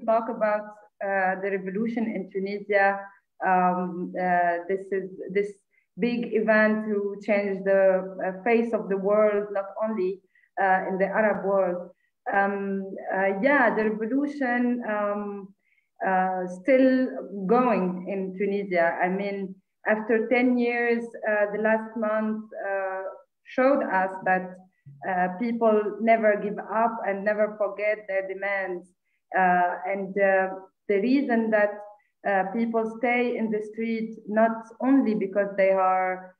talk about the revolution in Tunisia. This is this big event to change the face of the world, not only in the Arab world. Yeah, the revolution still going in Tunisia. I mean, after 10 years, the last month showed us that people never give up and never forget their demands. And the reason that people stay in the street not only because they are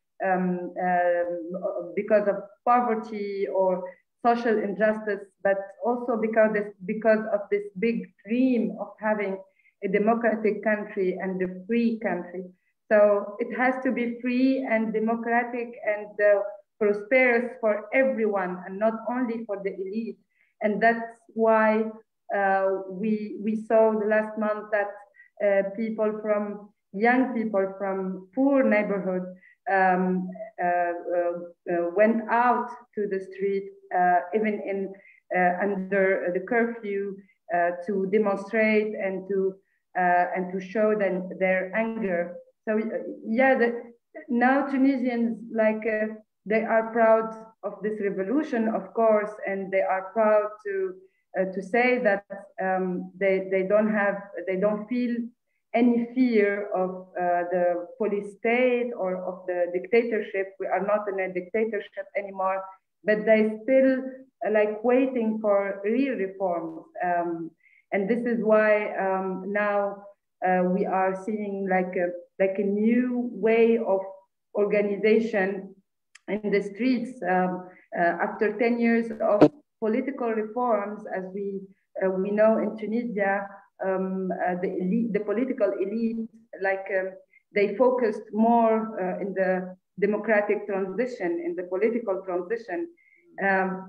because of poverty or social injustice, but also because of this big dream of having a democratic country and a free country. So it has to be free and democratic and prosperous for everyone, and not only for the elite. And that's why we saw the last month that young people from poor neighborhoods went out to the street, even in under the curfew, to demonstrate and to show their anger. So yeah, now Tunisians they are proud of this revolution, of course, and they are proud to say that they don't feel any fear of the police state or of the dictatorship. We are not in a dictatorship anymore, but they still waiting for real reforms. And this is why now we are seeing a new way of organization in the streets after 10 years of political reforms. As we know in Tunisia, the political elite, they focused more in the democratic transition, in the political transition,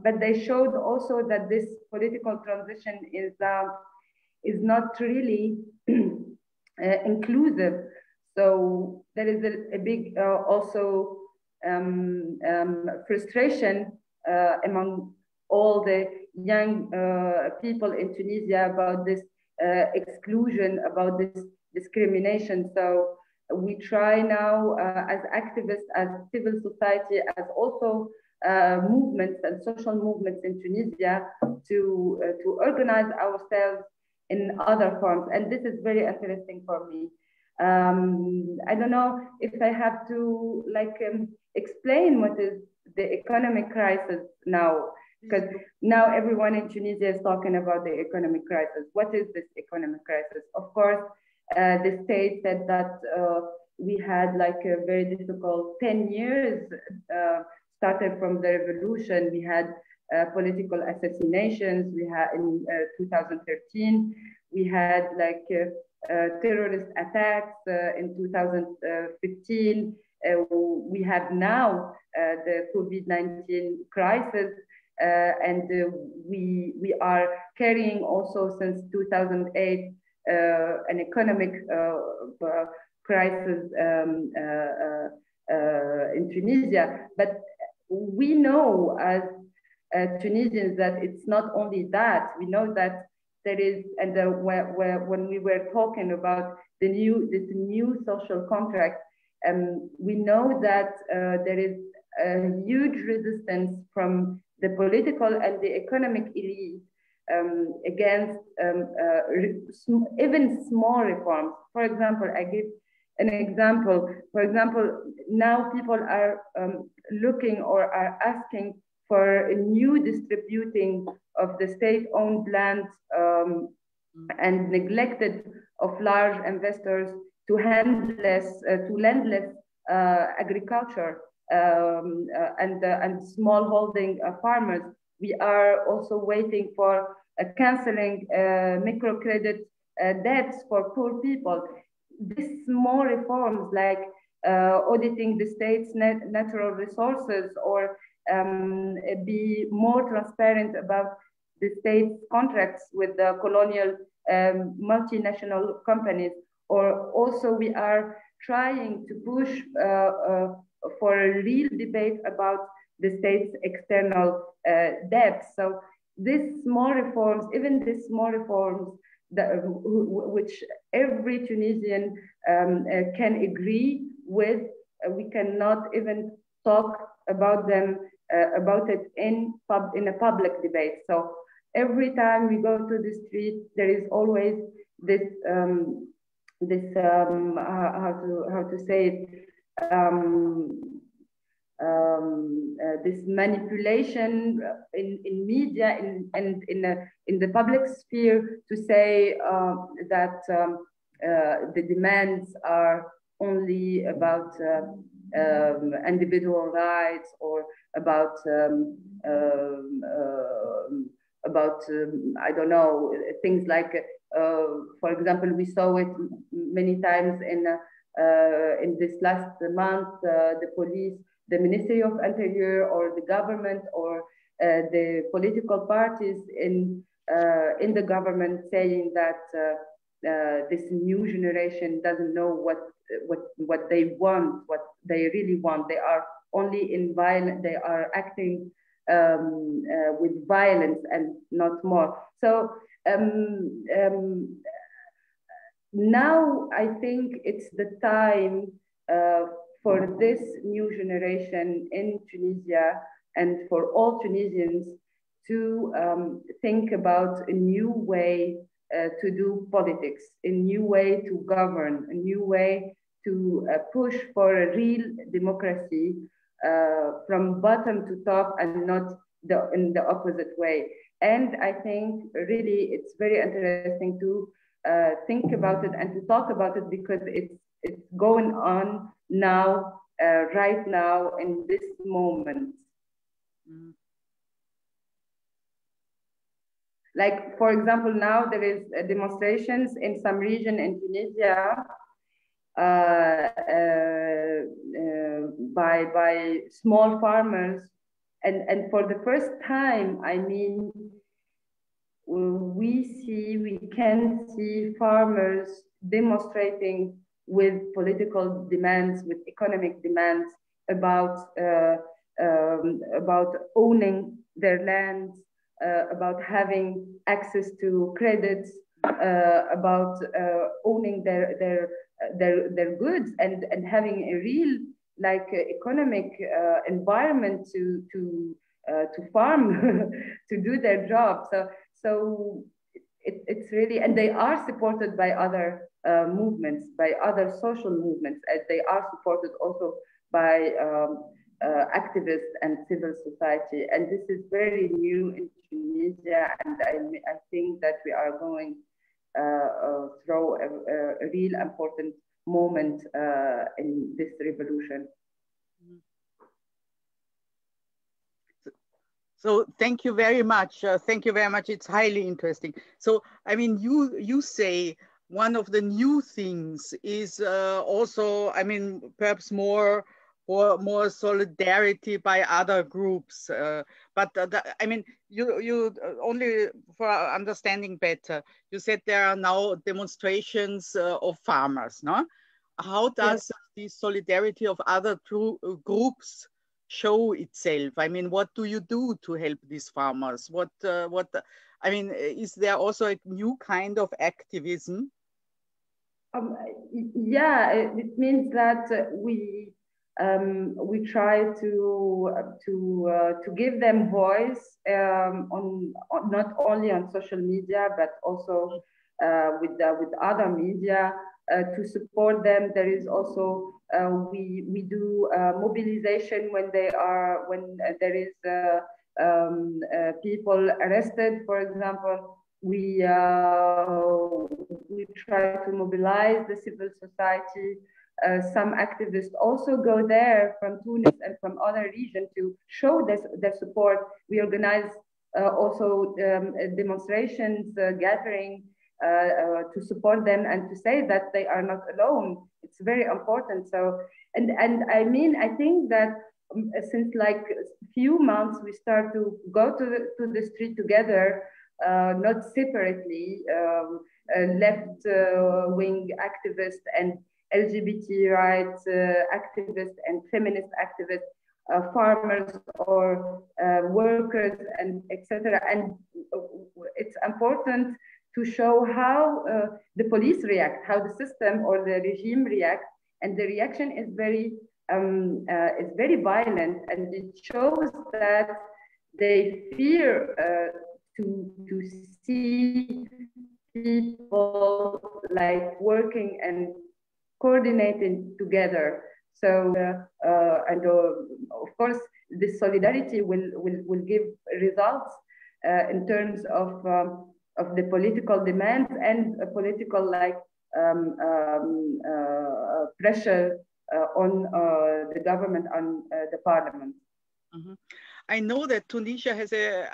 but they showed also that this political transition is not really inclusive. So there is a big also frustration among all the young people in Tunisia about this exclusion, about this discrimination. So we try now as activists, as civil society, as also movements and social movements in Tunisia to organize ourselves in other forms. And this is very interesting for me. I don't know if I have to explain what is the economic crisis now, because now everyone in Tunisia is talking about the economic crisis. What is this economic crisis? Of course, the state said that we had a very difficult 10 years, started from the revolution. We had political assassinations. We had in 2013, we had terrorist attacks in 2015. We have now the COVID-19 crisis, and we are carrying also since 2008 an economic crisis in Tunisia. But we know as Tunisians that it's not only that. We know that there is, and when we were talking about this new social contract, we know that there is a huge resistance from the political and the economic elite against even small reforms. For example, I give an example. For example, now people are looking or are asking for a new distributing of the state-owned land and neglected of large investors to landless agriculture and small-holding farmers. We are also waiting for canceling microcredit debts for poor people. These small reforms like auditing the state's natural resources, or be more transparent about the state's contracts with the colonial multinational companies. Or also we are trying to push for a real debate about the state's external debt. So these small reforms, even these small reforms, which every Tunisian can agree with. We cannot even talk about them about it in a public debate. So every time we go to the street, there is always this how to say it, this manipulation in media and in the public sphere to say that the demands are only about individual rights or about I don't know, things like for example, we saw it many times in this last month, the police, the Ministry of Interior or the government or the political parties in the government saying that this new generation doesn't know what they want, what they really want. They are only in violence. They are acting with violence and not more. So now I think it's the time for this new generation in Tunisia and for all Tunisians to think about a new way to do politics, a new way to govern, a new way to push for a real democracy from bottom to top and not in the opposite way. And I think really it's very interesting to think about it and to talk about it because it's going on now, right now in this moment. Mm. Like, for example, now there is demonstrations in some region in Tunisia by small farmers. And for the first time, I mean, we can see farmers demonstrating with political demands, with economic demands about owning their lands, about having access to credits, about owning their goods and having a real economic environment to farm to do their job. So it's really, and they are supported by other movements, by other social movements, as they are supported also by activists and civil society. And this is very new in Tunisia, and I think that we are going through a real important moment in this revolution. So thank you very much. Thank you very much. It's highly interesting. So, I mean, you say one of the new things is also, I mean, perhaps more solidarity by other groups. But I mean, you only for understanding better, you said there are now demonstrations of farmers, no? How does the solidarity of other groups show itself? I mean, what do you do to help these farmers? I mean, is there also a new kind of activism? Yeah, it means that we try to give them voice on not only on social media but also with other media to support them. There is also we do mobilization when there is people arrested, for example. We try to mobilize the civil society. Some activists also go there from Tunis and from other regions to show their support. We organize also demonstrations, gathering to support them and to say that they are not alone. It's very important. So, and I mean, I think that since like a few months, we start to go to the street together, not separately, left-wing activists and LGBT rights activists and feminist activists, farmers or workers, and etc. And it's important to show how the police react, how the system or the regime react, and the reaction is very violent, and it shows that they fear to see people like working and coordinating together. So, of course, this solidarity will give results in terms of the political demands and a political like pressure on the government, on the parliament. Mm-hmm. I know that Tunisia has a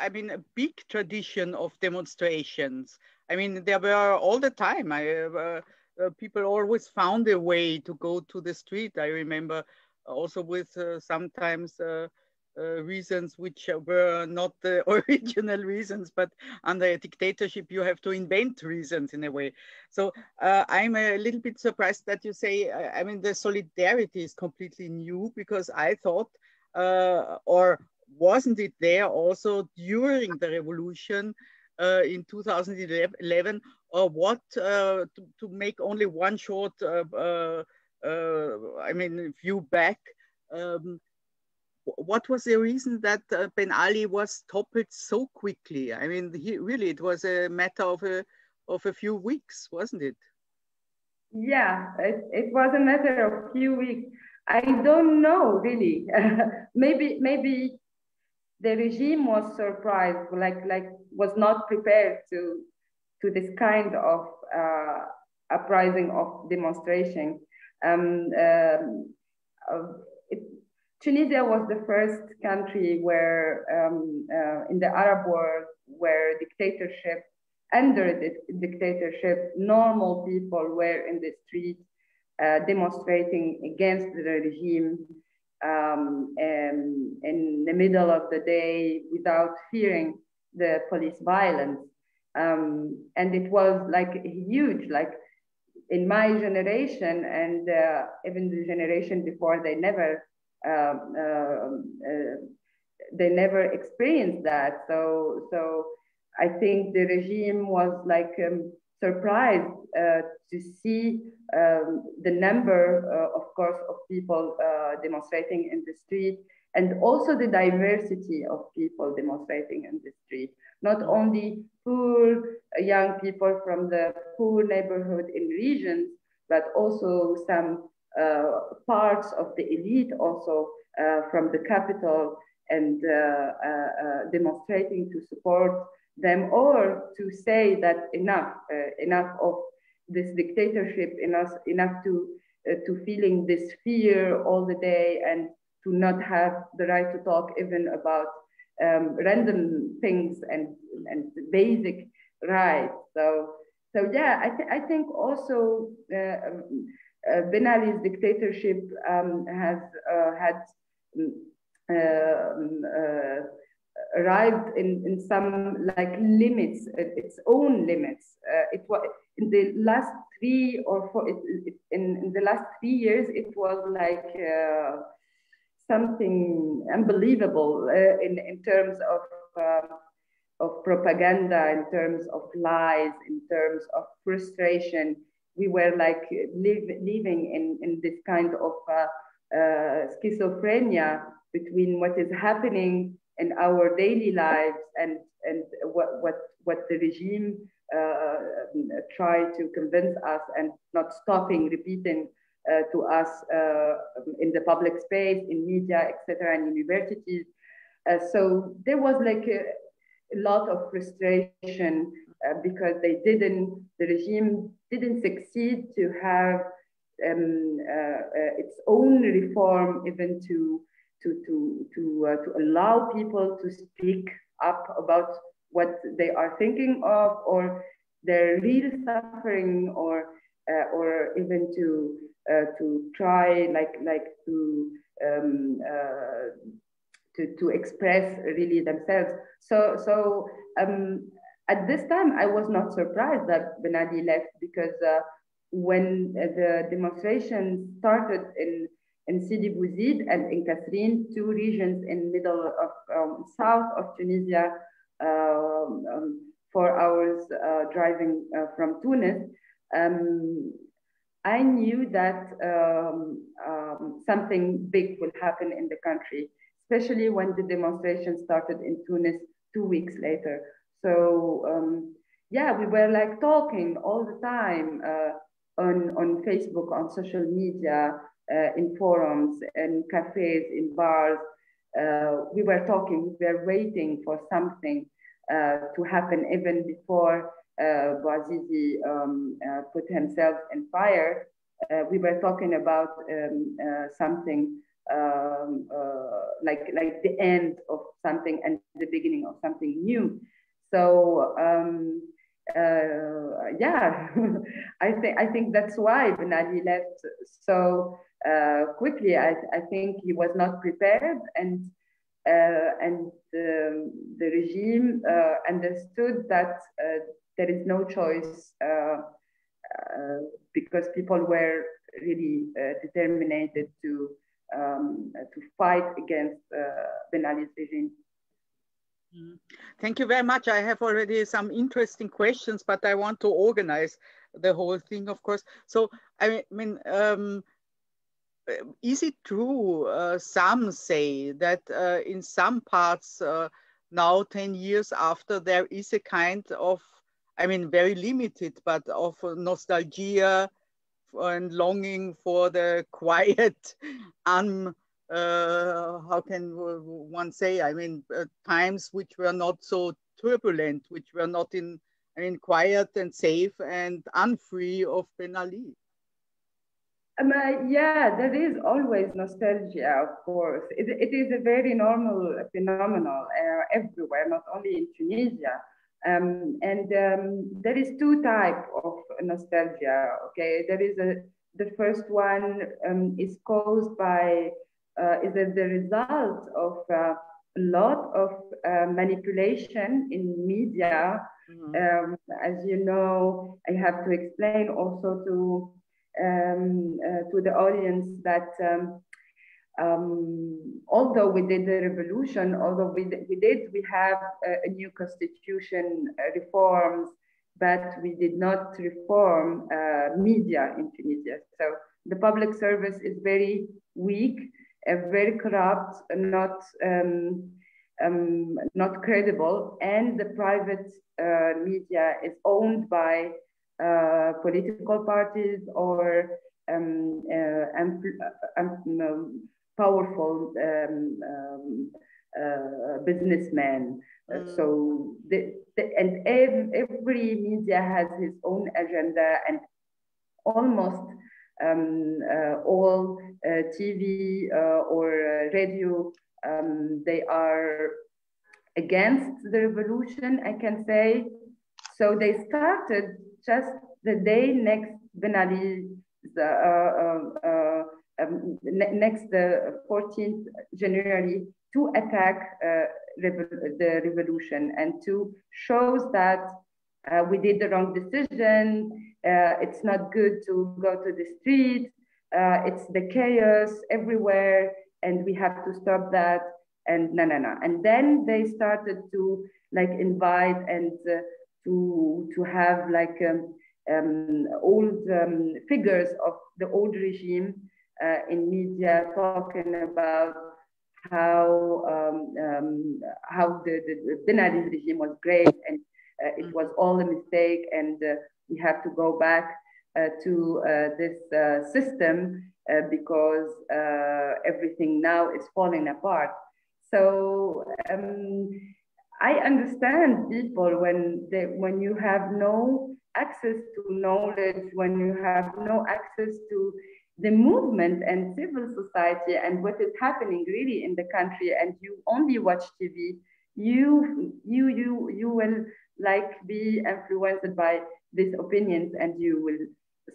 big tradition of demonstrations. I mean, there were all the time. People always found a way to go to the street. I remember also with sometimes reasons which were not the original reasons, but under a dictatorship, you have to invent reasons in a way. So I'm a little bit surprised that you say, the solidarity is completely new, because I thought, or wasn't it there also during the revolution in 2011, or what, to make only one short view back, what was the reason that Ben Ali was toppled so quickly? I mean, it was a matter of a few weeks, wasn't it? Yeah, it was a matter of few weeks. I don't know really. maybe the regime was surprised, like was not prepared to this kind of uprising of demonstration. It, Tunisia was the first country where in the Arab world where dictatorship, under the dictatorship, normal people were in the street demonstrating against the regime in the middle of the day without fearing the police violence. And it was like huge, like in my generation and even the generation before, they never experienced that. So I think the regime was like surprised to see the number, of course, of people demonstrating in the street, and also the diversity of people demonstrating in the street. Not only poor young people from the poor neighborhood in regions, but also some parts of the elite also from the capital, and demonstrating to support them, or to say that enough of this dictatorship, enough to feeling this fear all the day, and to not have the right to talk even about random things and basic rights. So yeah, I think also Ben Ali's dictatorship has had arrived in some like limits, its own limits. It was in the last 3 or 4, in the last 3 years, it was like something unbelievable in terms of propaganda, in terms of lies, in terms of frustration. We were like living in this kind of schizophrenia between what is happening in our daily lives and what the regime try to convince us, and not stopping repeating to us in the public space, in media, etc., and universities. So there was like a lot of frustration because the regime didn't succeed to have its own reform, even to allow people to speak up about what they are thinking of, or their real suffering, or even to try to express really themselves. So at this time, I was not surprised that Ben Ali left, because when the demonstrations started in Sidi Bouzid and in Kasserine, 2 regions in middle of south of Tunisia, 4 hours driving from Tunis, I knew that something big will happen in the country, especially when the demonstration started in Tunis 2 weeks later. So yeah, we were like talking all the time on Facebook, on social media, in forums, in cafes, in bars. We were talking, we were waiting for something to happen even before Bouazizi put himself in fire. We were talking about something like the end of something and the beginning of something new. So yeah, I think that's why Ben Ali left so quickly. I think he was not prepared, and the regime understood that there is no choice because people were really determined to fight against Ben Ali's regime. Thank you very much. I have already some interesting questions, but I want to organize the whole thing, of course. So, I mean, is it true, some say that in some parts now, 10 years after, there is a kind of, I mean, very limited, but of nostalgia and longing for the quiet, how can one say? I mean, times which were not so turbulent, which were not quiet and safe and unfree of Ben Ali. Yeah, there is always nostalgia, of course. It is a very normal phenomenon everywhere, not only in Tunisia. There is two types of nostalgia. Okay, there is the first one is caused by is the result of a lot of manipulation in media. Mm-hmm. As you know, I have to explain also to the audience that although we did the revolution, although we have a new constitution reforms, but we did not reform media in Tunisia. So the public service is very weak, very corrupt, not credible, and the private media is owned by political parties or powerful businessmen. So every media has his own agenda, and almost all TV or radio, they are against the revolution, I can say. So they started just the day next Ben Ali, next the 14th January, to attack the revolution and to show that we did the wrong decision. It's not good to go to the street. It's the chaos everywhere, and we have to stop that. And no. And then they started to like invite and to have like old figures of the old regime in media talking about how the Ben Ali regime was great and it was all a mistake, and we have to go back to this system because everything now is falling apart. So I understand people when you have no access to knowledge, when you have no access to the movement and civil society and what is happening really in the country, and you only watch TV, you will like be influenced by these opinions, and you will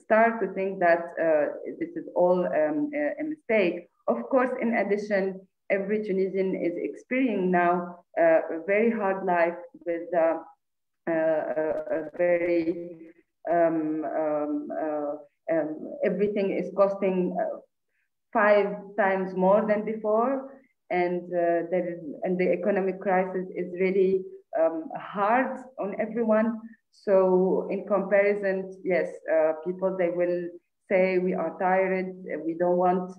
start to think that this is all a mistake. Of course, in addition, every Tunisian is experiencing now a very hard life with a very everything is costing 5 times more than before, and the economic crisis is really hard on everyone. So in comparison, yes, people, they will say we are tired, we don't want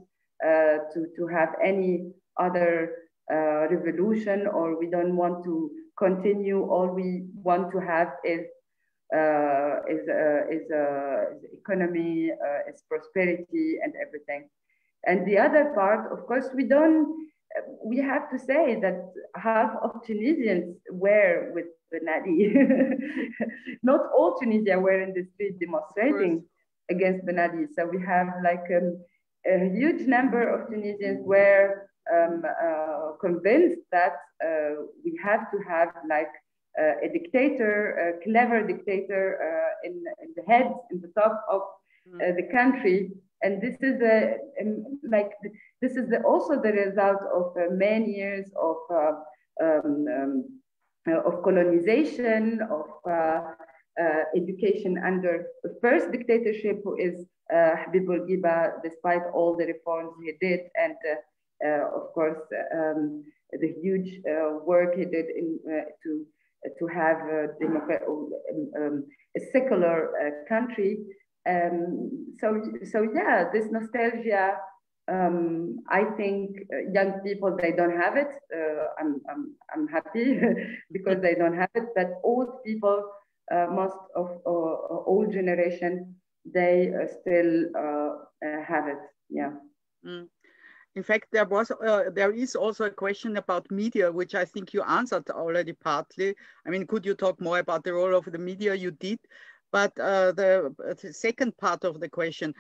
to have any other revolution, or we don't want to continue. All we want to have is economy, is prosperity and everything. And the other part, of course, we have to say that half of Tunisians were with Ben Ali. Not all Tunisia were in the street demonstrating against Ben Ali. So we have like a huge number of Tunisians were convinced that we have to have like a dictator, a clever dictator in the head, in the top of the country. And this is also the result of many years of colonization, of education under the first dictatorship, who is Habib Bourguiba, despite all the reforms he did, and of course the huge work he did to have a secular country. So yeah, this nostalgia. I think young people, they don't have it. I'm happy because they don't have it. But old people, most of old generation, they still have it. Yeah. Mm. In fact, there is also a question about media, which I think you answered already partly. I mean, could you talk more about the role of the media? You did, but the second part of the question: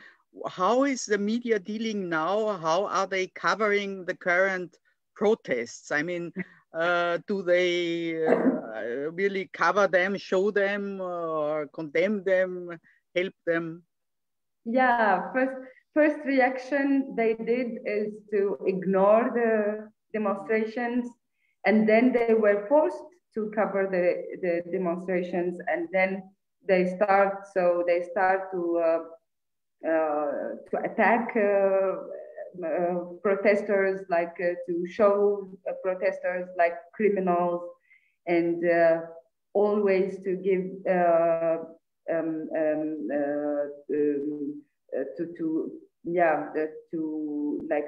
how is the media dealing now? How are they covering the current protests? I mean, do they really cover them, show them, or condemn them, help them? Yeah, first reaction they did is to ignore the demonstrations, and then they were forced to cover the demonstrations, and then they start to attack protesters, like to show protesters like criminals, and always to give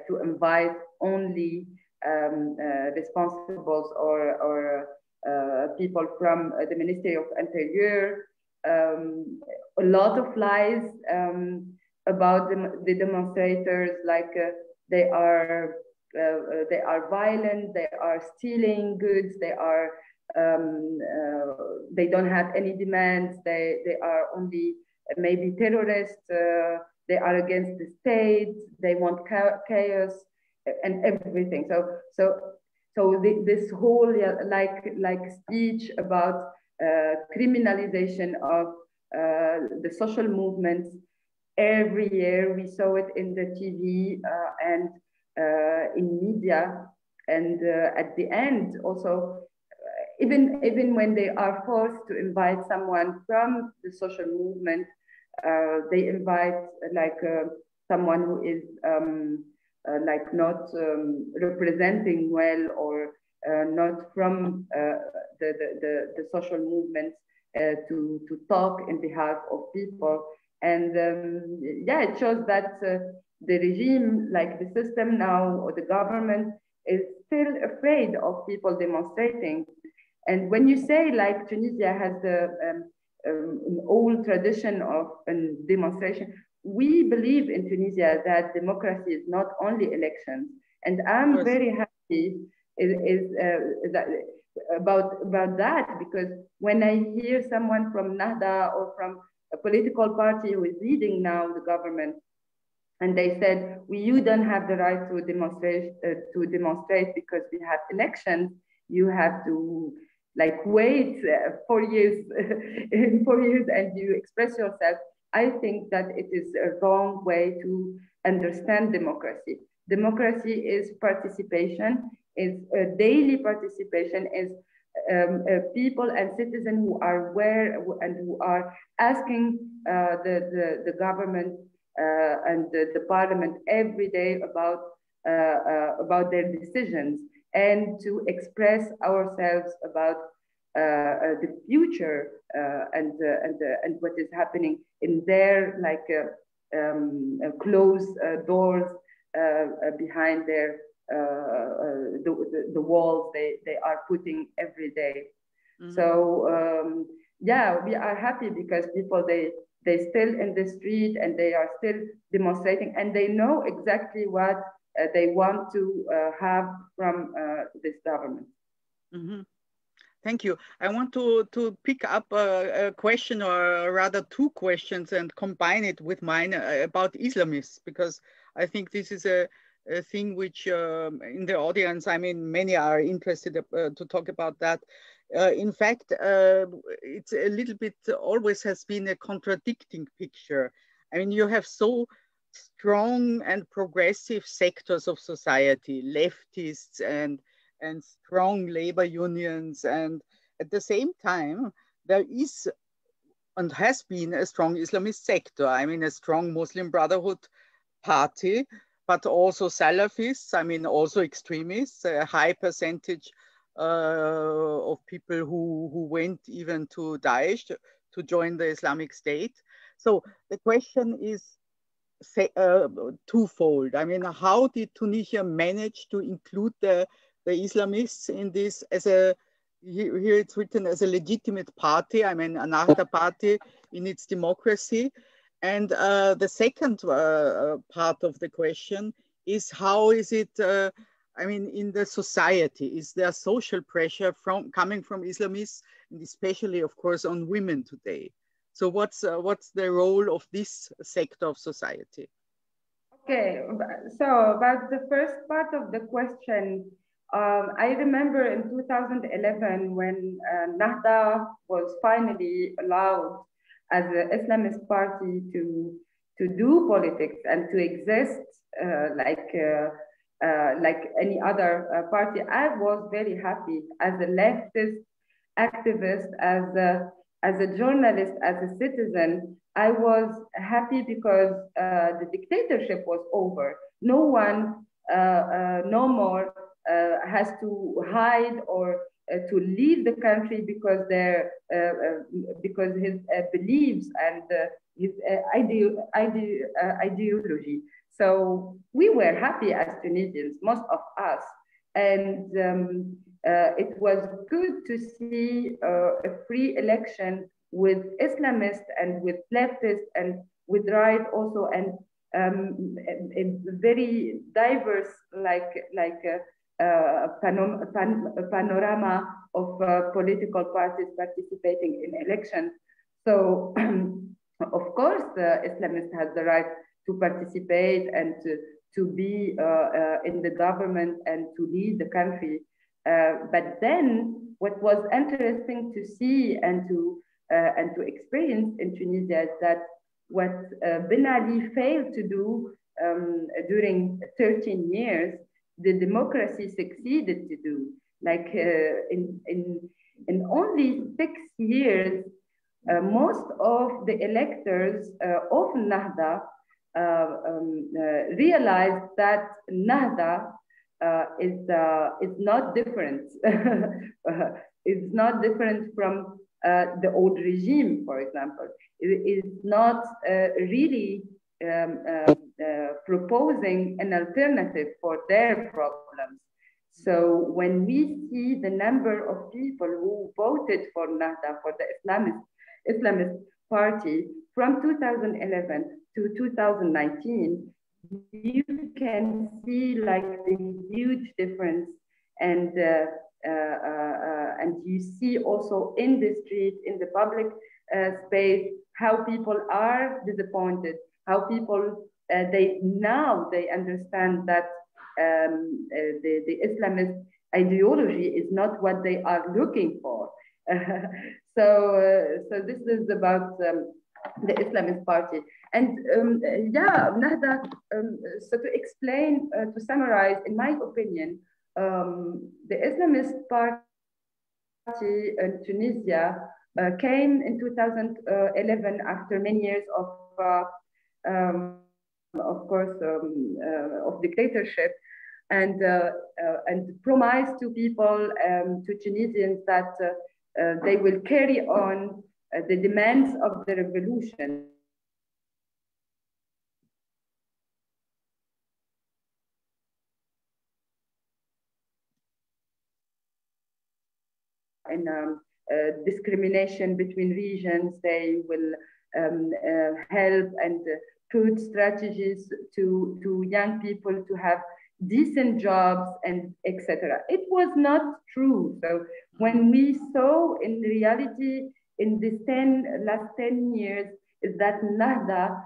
to invite only responsibles or people from the Ministry of Interior. A lot of lies about the demonstrators, like they are violent, they are stealing goods, they don't have any demands, they are only maybe terrorists, they are against the state, they want chaos and everything. So this whole like speech about criminalization of the social movements, every year we saw it in the TV and in media, and at the end also, even when they are forced to invite someone from the social movement, they invite like someone who is like not representing well, or not from the social movement, to talk in behalf of people. And yeah, it shows that the regime, like the system now, or the government, is still afraid of people demonstrating. And when you say like Tunisia has an old tradition of demonstration, we believe in Tunisia that democracy is not only elections. And I'm very happy about that, because when I hear someone from Nahda or from a political party who is leading now the government, and they said, you don't have the right to demonstrate because we have elections, you have to like wait 4 years, in 4 years, and you express yourself. I think that it is a wrong way to understand democracy. Democracy is participation, is daily participation, is people and citizens who are aware and who are asking the government and the parliament every day about their decisions, and to express ourselves about the future and what is happening in their closed doors behind their the walls they are putting every day. Mm-hmm. So yeah, we are happy because people they still in the street and they are still demonstrating and they know exactly what they want to have from this government. Mm-hmm. Thank you. I want to pick up a question, or rather two questions, and combine it with mine about Islamists, because I think this is a thing which in the audience, I mean, many are interested to talk about that. In fact, it's a little bit, always has been a contradicting picture. I mean, you have so strong and progressive sectors of society, leftists and strong labor unions. And at the same time, there is and has been a strong Islamist sector. I mean, a strong Muslim Brotherhood party, but also Salafists, I mean, also extremists, a high percentage of people who went even to Daesh to join the Islamic State. So the question is twofold. I mean, how did Tunisia manage to include the Islamists in this as a, here it's written as a legitimate party, I mean, an Ennahda party in its democracy? And the second part of the question is, how is it, I mean, in the society, is there social pressure coming from Islamists, and especially, of course, on women today? So what's the role of this sector of society? Okay, so about the first part of the question, I remember in 2011 when Ennahda was finally allowed as an Islamist party to do politics and to exist like any other party. I was very happy as a leftist activist, as a journalist, as a citizen. I was happy because the dictatorship was over. No one no more has to hide or to leave the country because because his beliefs and his ideology. So we were happy as Tunisians, most of us, and it was good to see a free election with Islamists and with leftists and with right also, and a very diverse panorama of political parties participating in elections. So of course, the Islamist has the right to participate and to be in the government and to lead the country. But then what was interesting to see and to experience in Tunisia is that what Ben Ali failed to do during 13 years, the democracy succeeded to do. Like in only 6 years, most of the electors of Ennahda realized that Ennahda is not different. It's not different from the old regime, for example. It is not really proposing an alternative for their problems. So when we see the number of people who voted for Ennahda, for the Islamist party, from 2011 to 2019, you can see like the huge difference, and you see also in the street, in the public space, how people are disappointed, how people they understand that the Islamist ideology is not what they are looking for. So this is about the Islamist party. And yeah, Ennahda, so to explain, to summarize, in my opinion, the Islamist party in Tunisia came in 2011 after many years of course, of dictatorship, and promised to people, to Tunisians, that they will carry on the demands of the revolution. In discrimination between regions, they will help and put strategies to young people to have decent jobs and etc. It was not true. So when we saw in reality in this last 10 years is that Nahda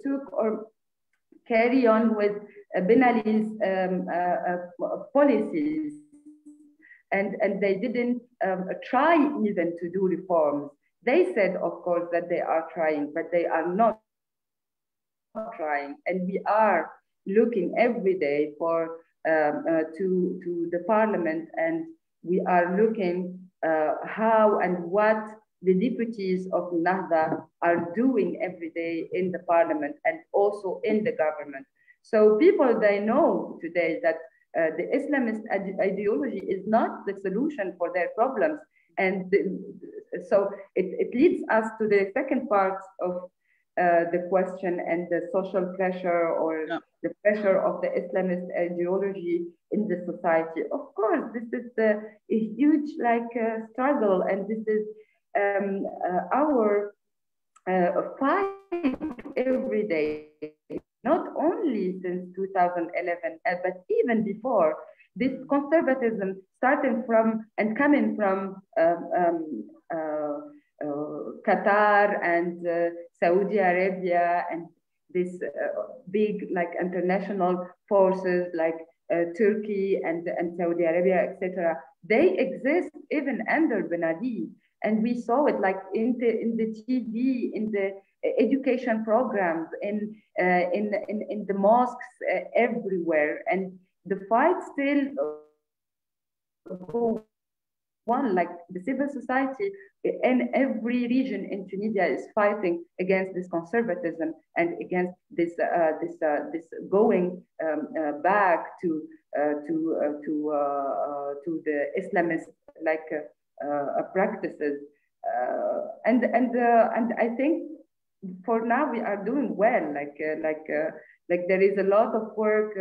took or carry on with Ben Ali's policies, and they didn't try even to do reforms. They said, of course, that they are trying, but they are not trying, and we are looking every day for to the parliament, and we are looking how and what the deputies of Nahda are doing every day in the parliament and also in the government. So people, they know today that the Islamist ideology is not the solution for their problems. And so it leads us to the second part of the question and the social pressure or the pressure of the Islamist ideology in the society. Of course, this is a huge struggle, and this is our fight every day, not only since 2011, but even before. This conservatism starting from and coming from Qatar and Saudi Arabia and this big international forces like Turkey and Saudi Arabia, etc. They exist even under Ben Ali, and we saw it in the TV, in the education programs, in the mosques, everywhere, and the fight still go on. The civil society in every region in Tunisia is fighting against this conservatism and against this going back to the Islamist practices, and I think for now we are doing well. There is a lot of work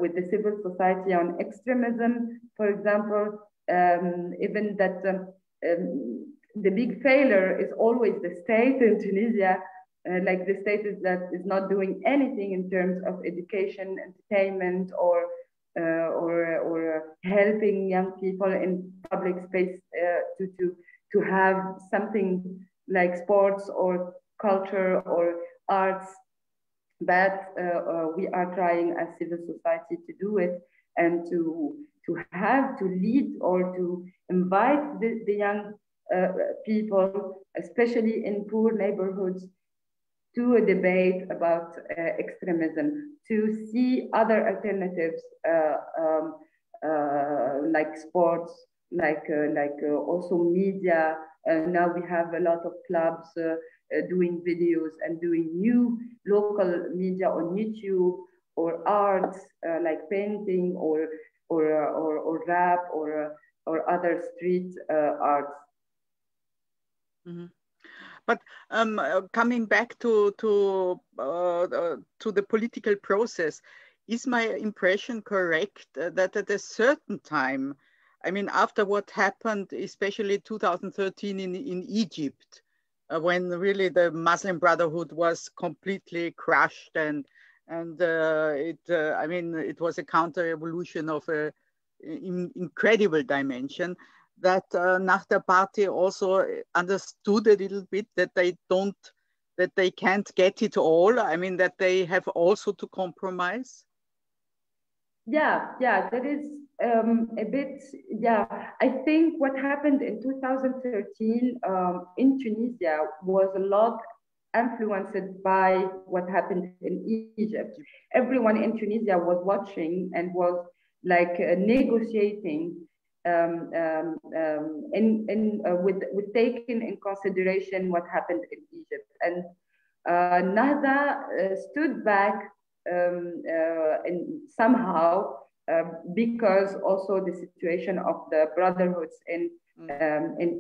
with the civil society on extremism, for example. Even that the big failure is always the state in Tunisia. The state is not doing anything in terms of education, entertainment, or helping young people in public space to have something like sports or culture or arts. But we are trying as civil society to do it and to have to lead or to invite the young people, especially in poor neighborhoods, to a debate about extremism, to see other alternatives like sports, also media. Now we have a lot of clubs doing videos and doing new local media on YouTube, or arts like painting or rap or other street arts. Mm-hmm. But coming back to the political process, is my impression correct that at a certain time, I mean, after what happened, especially 2013 in Egypt, when really the Muslim Brotherhood was completely crushed, and I mean, it was a counter-revolution of an incredible dimension, that Nahda Party also understood a little bit that they can't get it all. I mean, that they have also to compromise. Yeah, there is a bit. Yeah, I think what happened in 2013 in Tunisia was a lot influenced by what happened in Egypt. Everyone in Tunisia was watching and was negotiating with taking in consideration what happened in Egypt, and Nahda stood back and somehow because also the situation of the brotherhoods in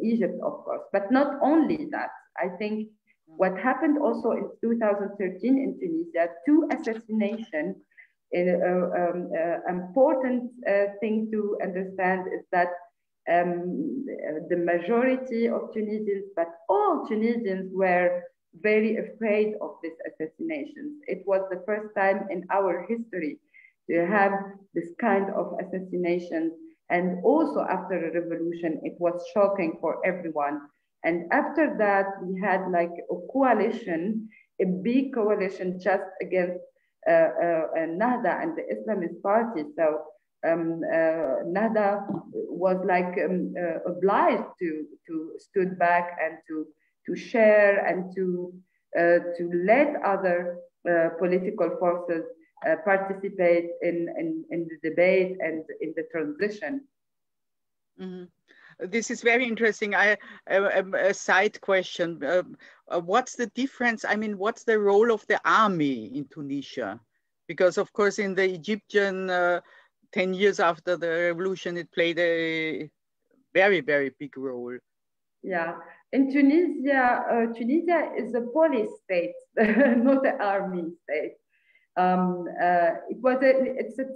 Egypt, of course. But not only that, I think what happened also in 2013 in Tunisia, two assassinations. Important thing to understand is that the majority of Tunisians, but all Tunisians, were very afraid of these assassinations. It was the first time in our history to have this kind of assassination. And also after the revolution, it was shocking for everyone. And after that, we had like a coalition, a big coalition just against Nahda and the Islamist party. So Nahda was like obliged to stood back and to share and to let other political forces participate in the debate and in the transition. Mm-hmm. This is very interesting. A side question. What's the difference? I mean, what's the role of the army in Tunisia? Because of course, in the Egyptian 10 years after the revolution, it played a very, very big role. Yeah, in Tunisia, Tunisia is a police state, not an army state. It's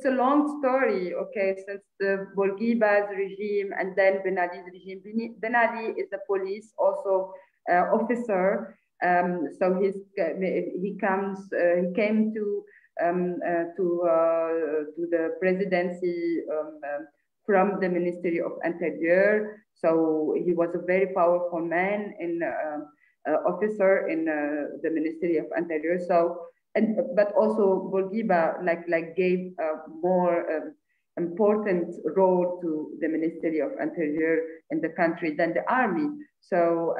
a long story, okay, since the Bourguiba's regime and then Ben Ali's regime. Ben Ali is a police also officer, so he came to the presidency from the Ministry of Interior. So he was a very powerful man in officer in the Ministry of Interior. So. But also Bourguiba gave a more important role to the Ministry of Interior in the country than the army. So,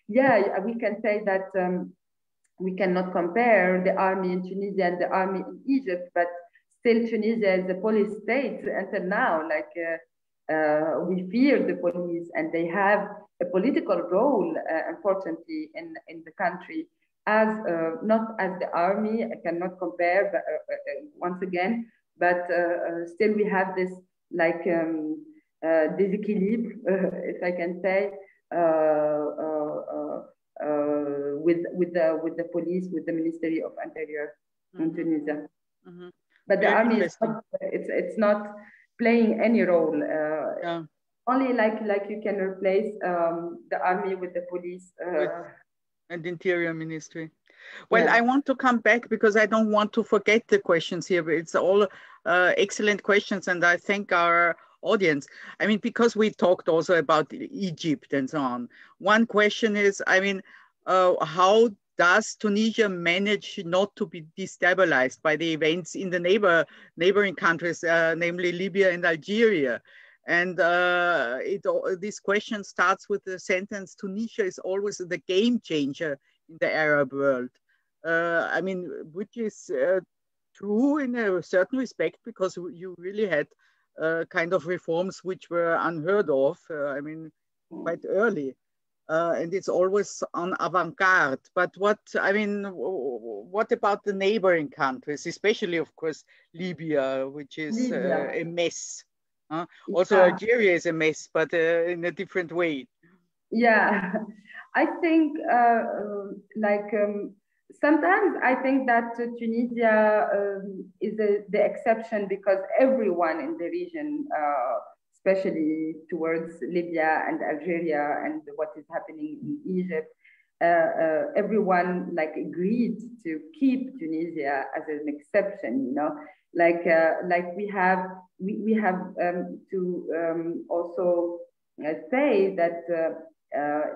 yeah, we can say that we cannot compare the army in Tunisia and the army in Egypt, but still Tunisia is a police state until now. We fear the police, and they have a political role, unfortunately, in the country. As not as the army, I cannot compare, but, once again, but still we have this déséquilibre, if I can say, with the police, with the Ministry of Interior in Tunisia. Mm-hmm. But the army is not, it's not playing any role. Yeah. Only like you can replace the army with the police. And Interior Ministry. Well, yeah. I want to come back because I don't want to forget the questions here, but it's all excellent questions, and I thank our audience. I mean, because we talked also about Egypt and so on. One question is, I mean, how does Tunisia manage not to be destabilized by the events in the neighboring countries, namely Libya and Algeria? And this question starts with the sentence, Tunisia is always the game changer in the Arab world. I mean, which is true in a certain respect, because you really had kind of reforms which were unheard of, I mean, quite early. And it's always on avant-garde. But what about the neighboring countries, especially, of course, Libya, which is a mess? Also, yeah. Algeria is a mess, but in a different way. Yeah, I think sometimes I think that Tunisia is the exception, because everyone in the region, especially towards Libya and Algeria and what is happening in Egypt, everyone agreed to keep Tunisia as an exception, you know. We have to also say that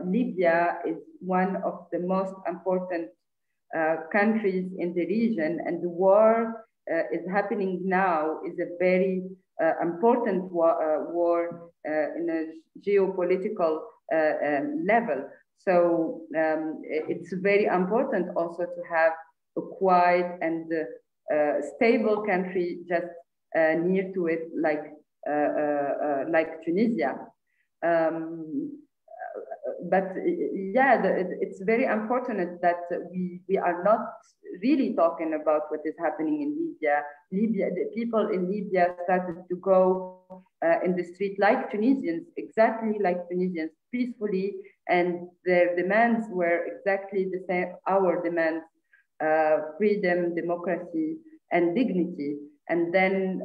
Libya is one of the most important countries in the region, and the war is happening now is a very important war in a geopolitical level. So it's very important also to have a quiet and stable country just near to it, like Tunisia. but yeah, it's very unfortunate that we are not really talking about what is happening in Libya. The people in Libya started to go in the street like Tunisians, exactly like Tunisians, peacefully, and their demands were exactly the same, our demands, freedom, democracy, and dignity. And then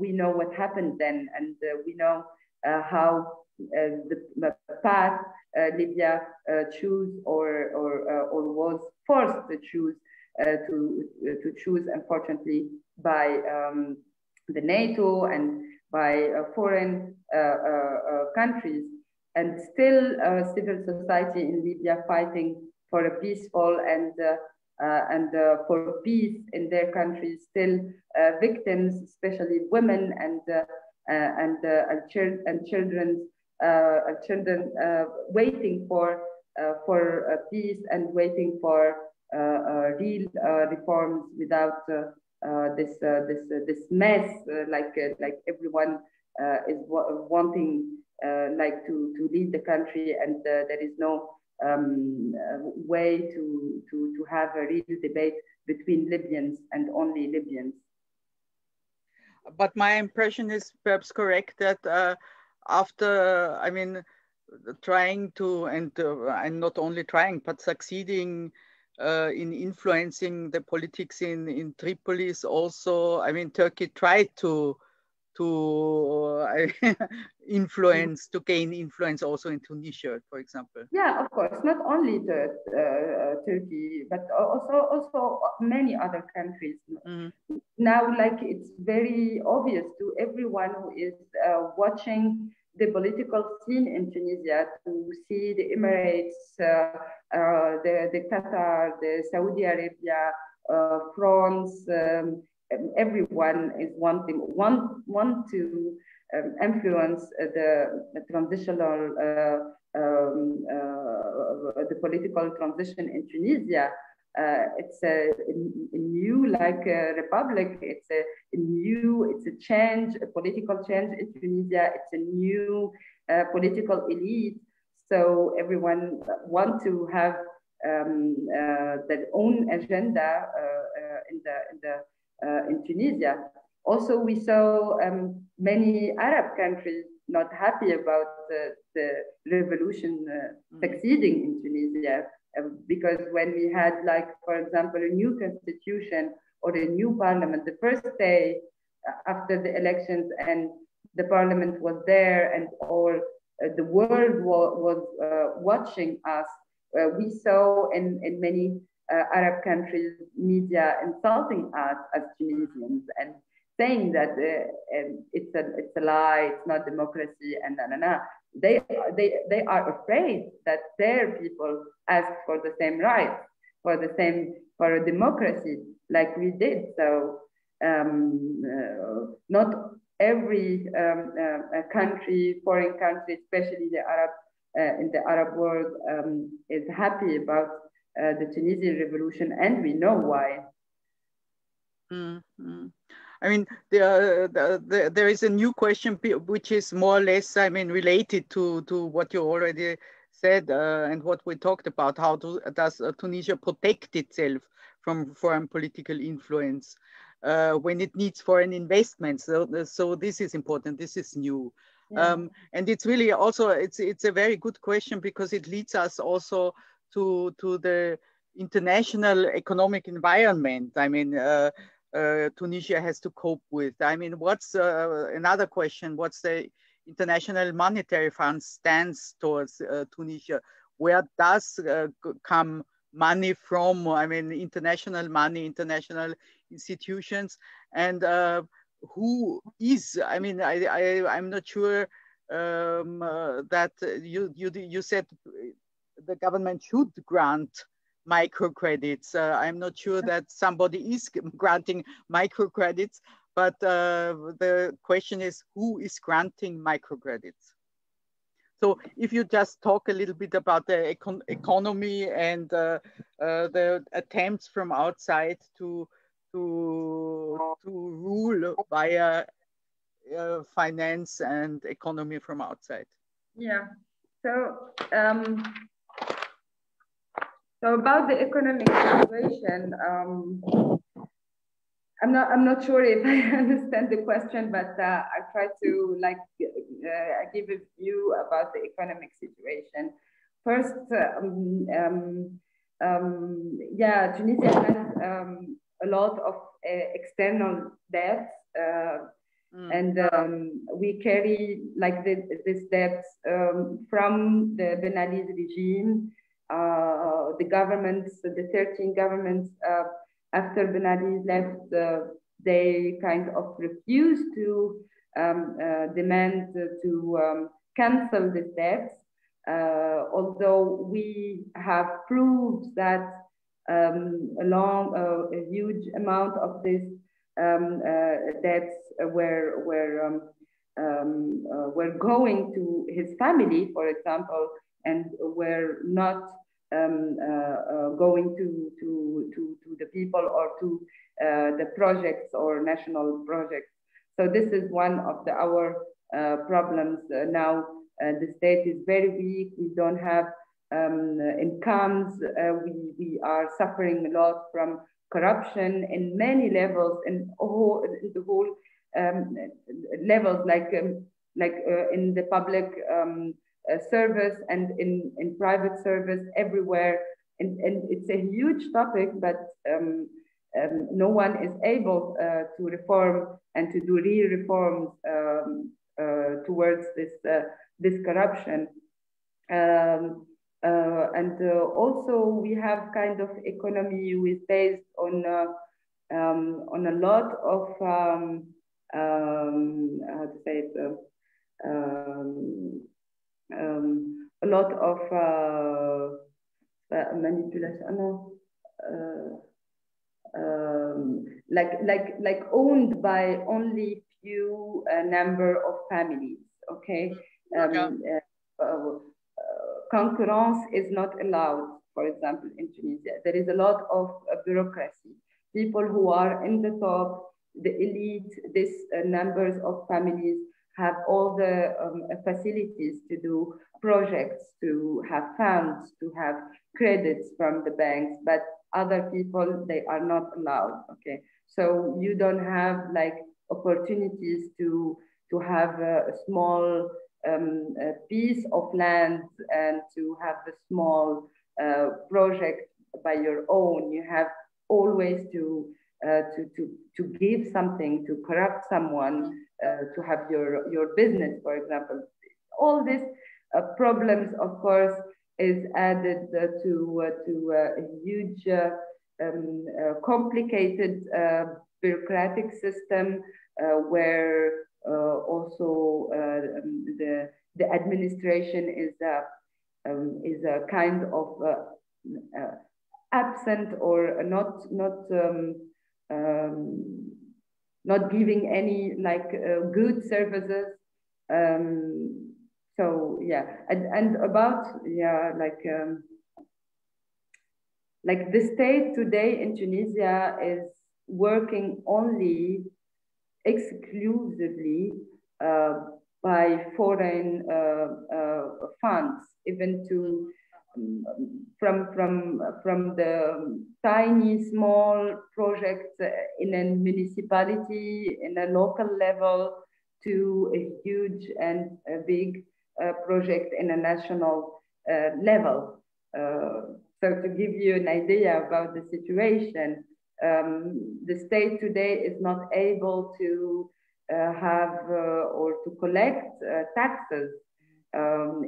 we know what happened then, and we know how the path Libya choose or was forced to choose to choose, unfortunately, by the NATO and by foreign countries, and still civil society in Libya fighting for a peaceful and for peace in their country, still victims, especially women and children, waiting for peace and waiting for real reforms without this mess, like everyone is wanting like to lead the country, and there is no way to have a real debate between Libyans and only Libyans. But my impression is perhaps correct that after, I mean, trying to, and not only trying, but succeeding in influencing the politics in Tripolis also, I mean, Turkey tried to influence, to gain influence also in Tunisia, for example. Yeah, of course, not only Turkey, but also many other countries. Mm-hmm. Now, like, it's very obvious to everyone who is watching the political scene in Tunisia to see the Emirates, the Qatar, the Saudi Arabia, France. Everyone is want to influence the transitional the political transition in Tunisia. It's a new like republic. It's a change, a political change in Tunisia. It's a new political elite. So everyone want to have their own agenda in Tunisia. Also, we saw many Arab countries not happy about the revolution succeeding in Tunisia, because when we had, like, for example, a new constitution or a new parliament, the first day after the elections, and the parliament was there, and all the world was watching us, we saw in many Arab countries media insulting us as Tunisians and saying that it's a lie, it's not democracy, and They are afraid that their people ask for the same rights, for a democracy like we did. So not every country, foreign country, especially the Arab in the Arab world, is happy about the Tunisian revolution, and we know why. Mm-hmm. I mean, there is a new question which is more or less, I mean, related to what you already said and what we talked about. How does Tunisia protect itself from foreign political influence when it needs foreign investments? So this is important. This is new. Yeah. And it's really also, it's a very good question, because it leads us also to the international economic environment. I mean, Tunisia has to cope with. I mean, what's another question? What's the International Monetary Fund stance towards Tunisia? Where does come money from? I mean, international money, international institutions, and who is? I mean, I'm not sure that you said the government should grant microcredits. I'm not sure that somebody is granting microcredits, but the question is, who is granting microcredits? So if you just talk a little bit about the economy and the attempts from outside to rule via finance and economy from outside. Yeah. So, so about the economic situation, I'm not sure if I understand the question, but I try to like give a view about the economic situation. First, yeah, Tunisia has a lot of external debts, and we carry like this debts from the Ben Ali's regime, the governments, the 13 governments. After Ben Ali left, they kind of refused to demand to cancel the debts, although we have proved that a huge amount of these debts were going to his family, for example, and were not going to the people or to the projects or national projects. So this is one of our problems now. The state is very weak. We don't have incomes. We are suffering a lot from corruption in many levels, in the whole levels, like in the public service and in private service everywhere. And it's a huge topic, but no one is able to reform and to do real reforms towards this corruption. And also we have kind of economy with based on a lot of how to say it, a lot of manipulation, like owned by only few number of families. Okay, concurrence is not allowed. For example, in Tunisia, there is a lot of bureaucracy. People who are in the top, the elite, these numbers of families have all the facilities to do projects, to have funds, to have credits from the banks, but other people, they are not allowed. Okay, so you don't have like opportunities to have a small a piece of land and to have a small project by your own. You have always to give something, to corrupt someone, to have your business, for example. All these problems, of course, is added to a huge, complicated bureaucratic system where also the administration is a kind of absent or not giving any like good services. So yeah, and about like the state today in Tunisia is working only exclusively by foreign funds, even to from the tiny small projects in a municipality, in a local level, to a huge and a big project in a national level. So to give you an idea about the situation, the state today is not able to have or to collect taxes,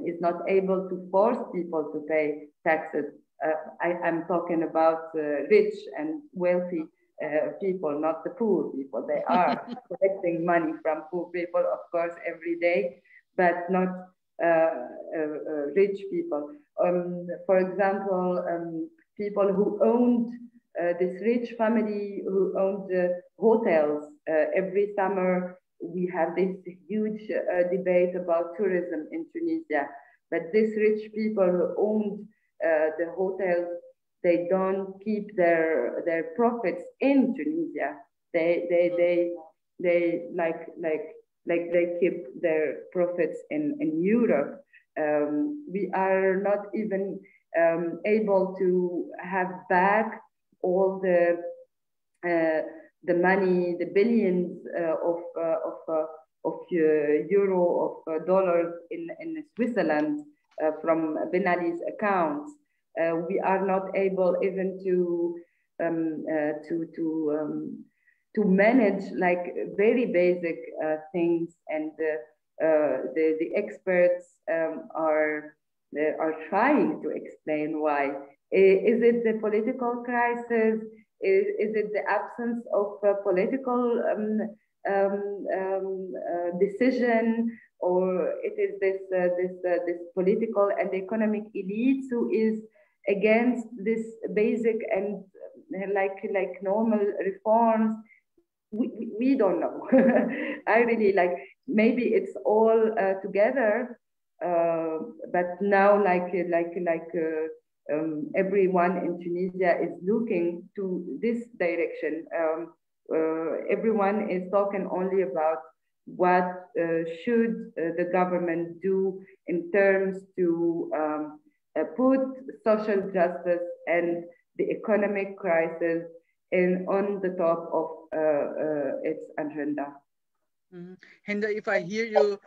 is not able to force people to pay taxes. I'm talking about rich and wealthy people, not the poor people. They are collecting money from poor people, of course, every day, but not rich people. For example, people who owned this rich family who owned hotels. Every summer we have this huge debate about tourism in Tunisia. But these rich people who owned the hotels, they don't keep their profits in Tunisia. They keep their profits in Europe. We are not even able to have back all the money, the billions of euro, of dollars in Switzerland from Ben Ali's accounts. We are not able even um, uh, to to um, to manage like very basic things, and the experts are trying to explain why. Is it the political crisis? Is it the absence of political decision, or it is this political and economic elite who is against this basic and like normal reforms? We don't know. I really like, maybe it's all together, but now everyone in Tunisia is looking to this direction. Everyone is talking only about what should the government do in terms to put social justice and the economic crisis on the top of its agenda. Mm-hmm. Henda, if I hear you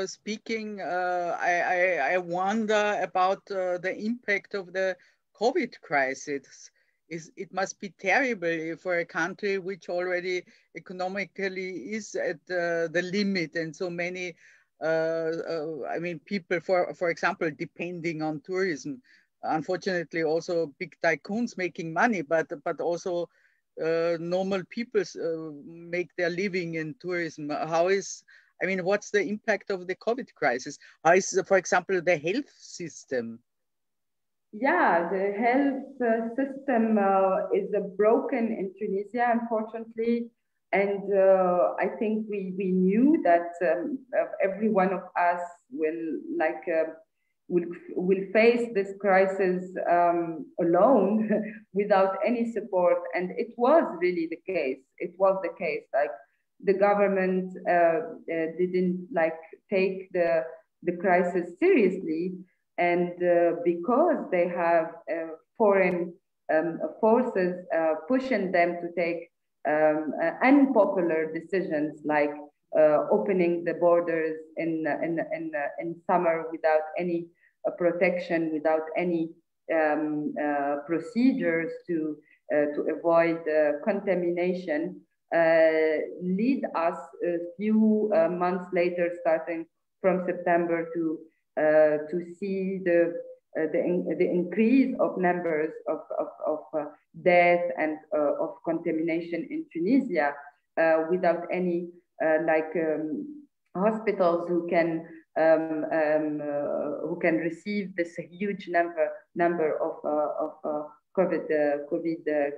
speaking, I wonder about the impact of the COVID crisis. It must be terrible for a country which already economically is at the limit, and so many, I mean, people, for example, depending on tourism. Unfortunately, also big tycoons making money, but also normal people make their living in tourism. I mean, what's the impact of the COVID crisis? How is, for example, the health system? Yeah, the health system is broken in Tunisia, unfortunately. And I think we knew that every one of us will face this crisis alone without any support. And it was really the case. It was the case. Like the government didn't like take the crisis seriously, and because they have foreign forces pushing them to take unpopular decisions like opening the borders in summer without any protection, without any procedures to avoid contamination, lead us a few months later, starting from September, to see the increase of numbers of death and of contamination in Tunisia, without any hospitals who can receive this huge number of COVID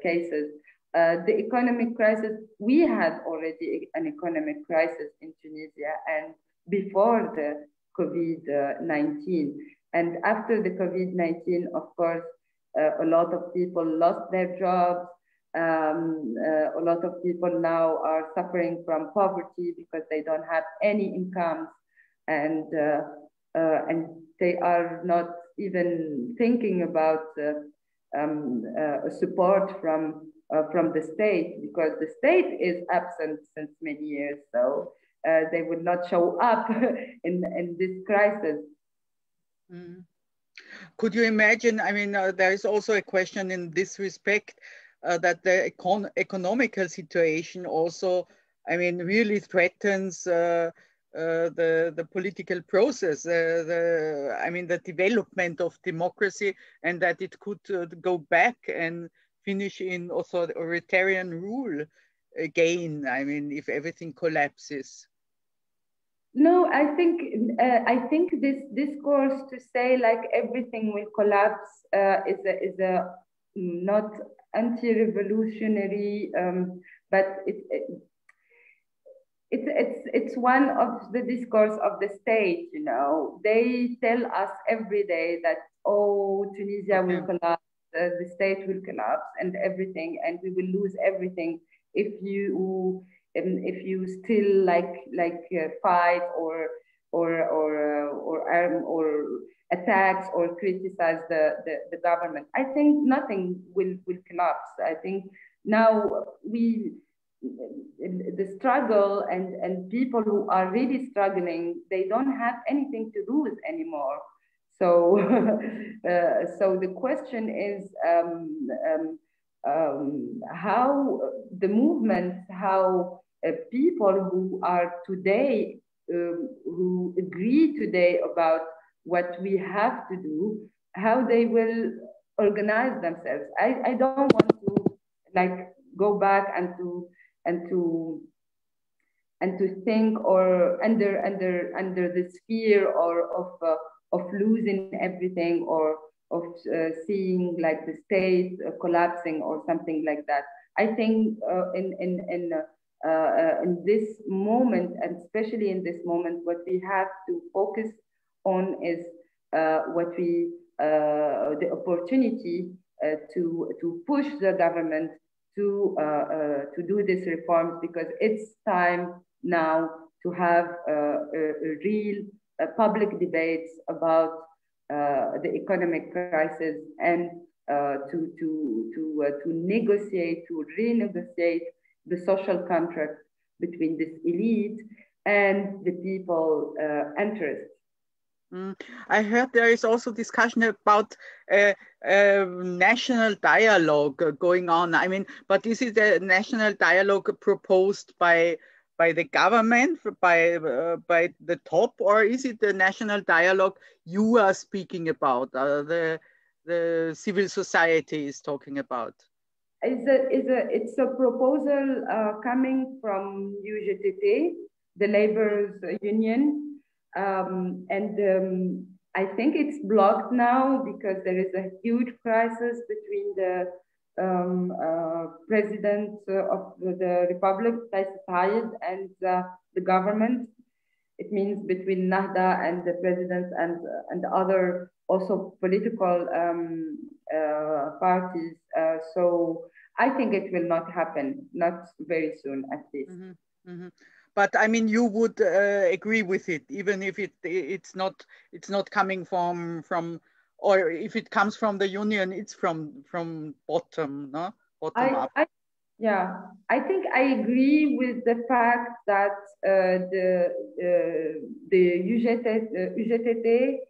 cases. The economic crisis, we had already an economic crisis in Tunisia, and before the COVID-19. And after the COVID-19, of course, a lot of people lost their jobs. A lot of people now are suffering from poverty because they don't have any incomes, and they are not even thinking about support from the state, because the state is absent since many years. So they would not show up in this crisis. Mm. Could you imagine? I mean, there is also a question in this respect that the economical situation also, I mean, really threatens the political process, I mean, the development of democracy, and that it could go back and finish in authoritarian rule again. I mean, if everything collapses. No, I think this discourse to say like everything will collapse is a not anti-revolutionary, but it's one of the discourse of the state. You know, they tell us every day that, oh, Tunisia will collapse, the state will collapse, and everything, and we will lose everything if you still fight, or or attacks or criticize the government. I think nothing will collapse. I think now the struggle and people who are really struggling, they don't have anything to lose anymore. So, so the question is how the movements, how people who are today, who agree today about what we have to do, how they will organize themselves. I don't want to like go back and to think or under this fear or of losing everything or of seeing like the state collapsing or something like that. I think in this moment, and especially in this moment, what we have to focus on is the opportunity to push the government to do these reforms, because it's time now to have a real public debates about the economic crisis and to negotiate, to renegotiate the social contract between this elite and the people interests. I heard there is also discussion about national dialogue going on. I mean, but is it a national dialogue proposed by the government, by the top, or is it the national dialogue you are speaking about, the civil society is talking about? It's a proposal coming from UGTT, the labor's union. I think it's blocked now because there is a huge crisis between the president of the Republic, Qais Said, and the government. It means between Nahda and the president and other also political parties. So I think it will not happen, not very soon at least. Mm-hmm. Mm-hmm. But I mean, you would agree with it, even if it's not coming from, or if it comes from the union, it's from bottom, no? Bottom up. Yeah, I think I agree with the fact that the UGTT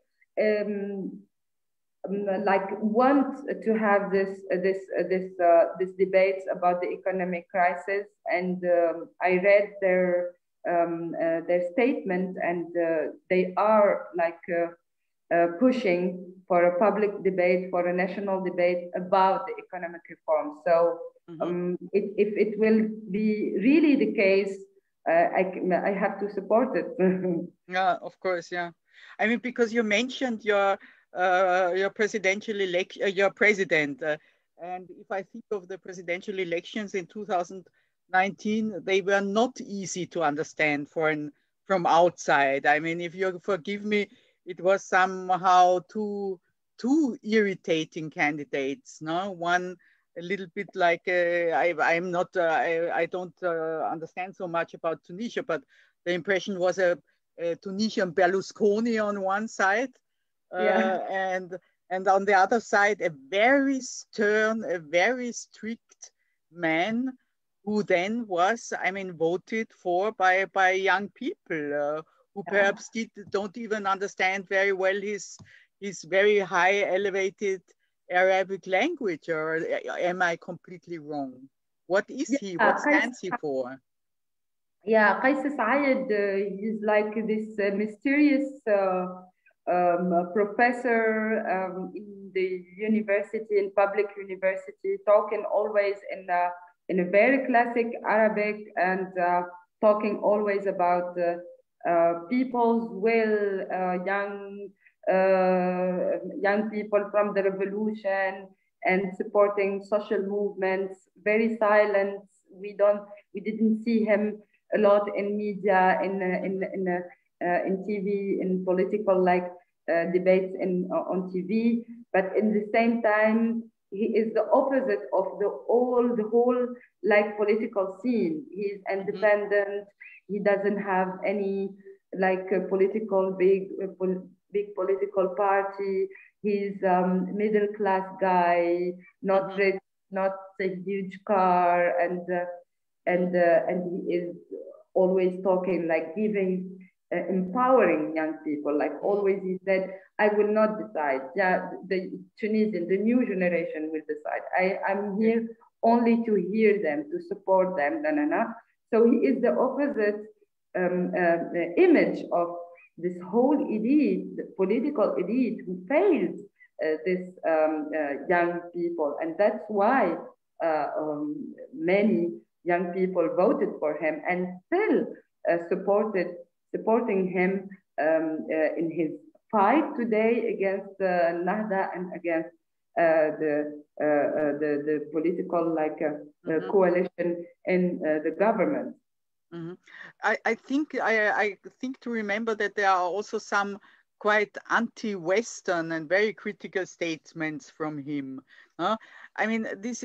like want to have this debates about the economic crisis, and I read their statement, and they are like pushing for a public debate, for a national debate about the economic reform. So if it will be really the case, I have to support it. Yeah, of course, yeah. I mean, because you mentioned your presidential election, your president, and if I think of the presidential elections in 2019, they were not easy to understand from outside. I mean, if you forgive me, it was somehow two irritating candidates. No, one a little bit like I'm not I don't understand so much about Tunisia, but the impression was a Tunisian Berlusconi on one side. And on the other side, a very stern, a very strict man who then was, I mean, voted for by young people who perhaps don't even understand very well his very high elevated Arabic language. Or am I completely wrong? What is he? What stands he for? Yeah, Qais Said is like this mysterious professor in the university, in public university, talking always in a very classic Arabic, and talking always about people's will, young people from the revolution, and supporting social movements. Very silent. We didn't see him a lot in media, in TV, in political debates on TV. But in the same time, he is the opposite of the whole like political scene. He's independent. He doesn't have any like a political big political party. He's middle class guy, not rich, not a huge car, and he is always talking, like giving, empowering young people. Like always, he said, "I will not decide. Yeah, the Tunisian, the new generation will decide. I'm here only to hear them, to support them." Na, na, na. So he is the opposite image of this whole elite, the political elite, who failed this young people, and that's why many young people voted for him and still supporting him in his fight today against Nahda and against the political coalition in the government. I think to remember that there are also some quite anti-Western and very critical statements from him. I mean, this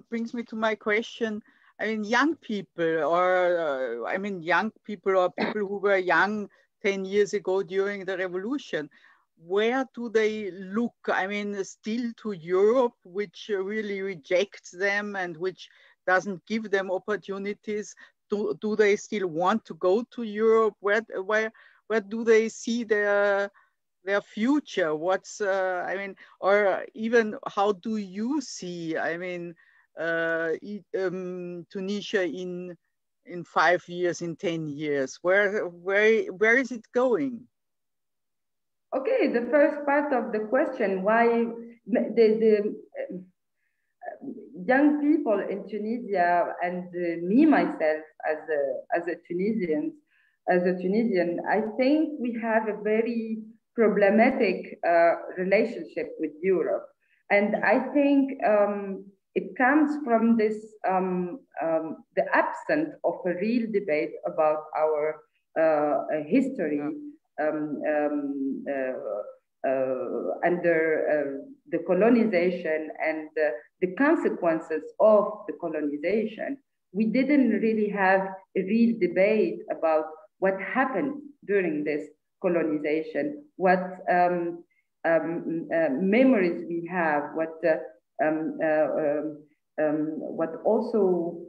brings me to my question. I mean, young people, or young people or people who were young 10 years ago during the revolution, where do they look? I mean, still to Europe, which really rejects them and which doesn't give them opportunities. Do they still want to go to Europe? Where do they see their future? What's or even how do you see? Tunisia in 5 years, in 10 years. Where is it going? Okay, the first part of the question: why the young people in Tunisia, and me myself as a Tunisian, I think we have a very problematic relationship with Europe, and I think it comes from this the absence of a real debate about our history. Under the colonization and the consequences of the colonization, we didn't really have a real debate about what happened during this colonization, what memories we have, what also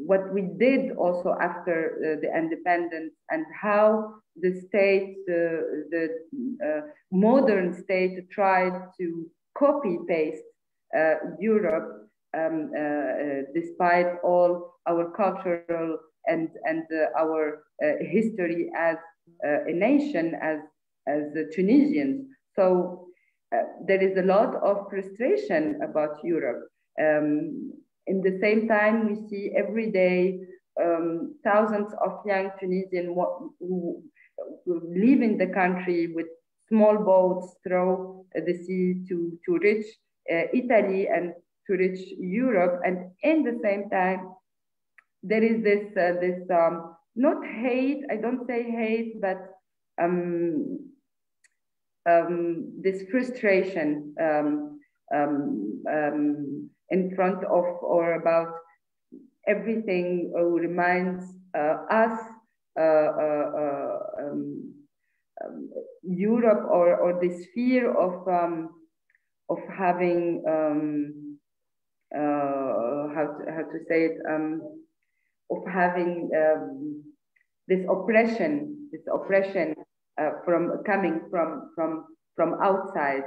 what we did also after the independence, and how the state, the modern state, tried to copy paste Europe, despite all our cultural and our history as a nation, as Tunisians. So there is a lot of frustration about Europe. In the same time, we see every day thousands of young Tunisians who live in the country with small boats through the sea to reach Italy and to reach Europe. And in the same time, there is this not hate, I don't say hate, but this frustration in front of or about everything reminds us Europe, or this fear of having how to say it, of having this oppression from coming from outside.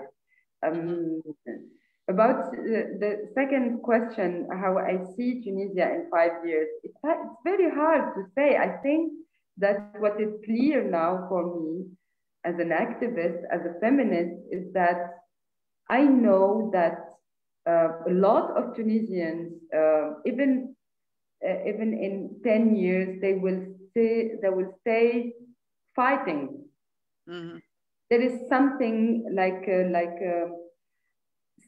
About the second question, how I see Tunisia in 5 years, it's very hard to say. I think that what is clear now for me as an activist, as a feminist, is that I know that a lot of Tunisians, even in 10 years, they will stay fighting. Mm-hmm. There is something like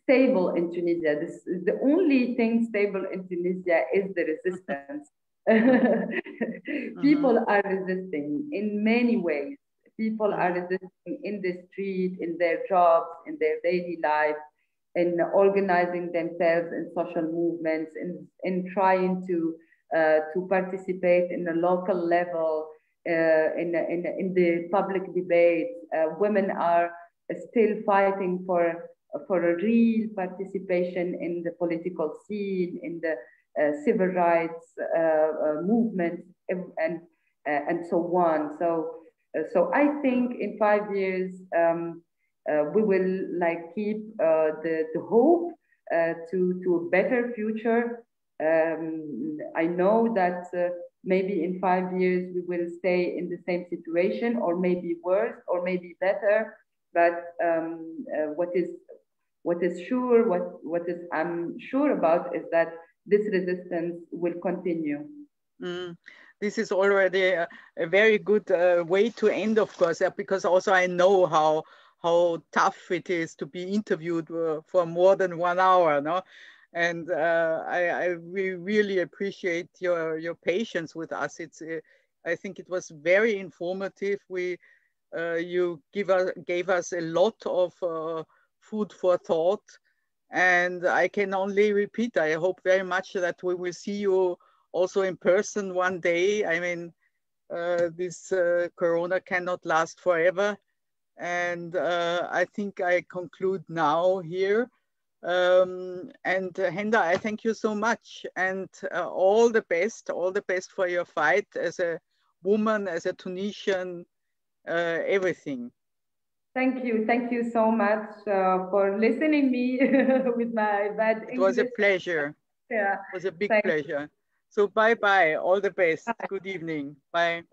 stable in Tunisia. This is the only thing stable in Tunisia is the resistance. People are resisting in many ways. People are resisting in the street, in their jobs, in their daily life, in organizing themselves in social movements, in trying to to participate in a local level in the public debate. Women are still fighting for a real participation in the political scene, in the civil rights movement, and so on. So I think in 5 years we will like keep the hope to a better future. I know that maybe in 5 years we will stay in the same situation, or maybe worse, or maybe better. But what is sure, what is I'm sure about is that this resistance will continue. Mm. This is already a very good way to end, of course, because also I know how tough it is to be interviewed for more than 1 hour, no? And we really appreciate your patience with us. I think it was very informative. You gave us a lot of food for thought, and I can only repeat, I hope very much that we will see you also in person one day. I mean, this Corona cannot last forever. And I think I conclude now here. And Henda, I thank you so much, and all the best for your fight as a woman, as a Tunisian, everything. Thank you so much for listening me with my bad English. It was a pleasure. Yeah, it was a big pleasure. So bye-bye, all the best. Good evening. Bye.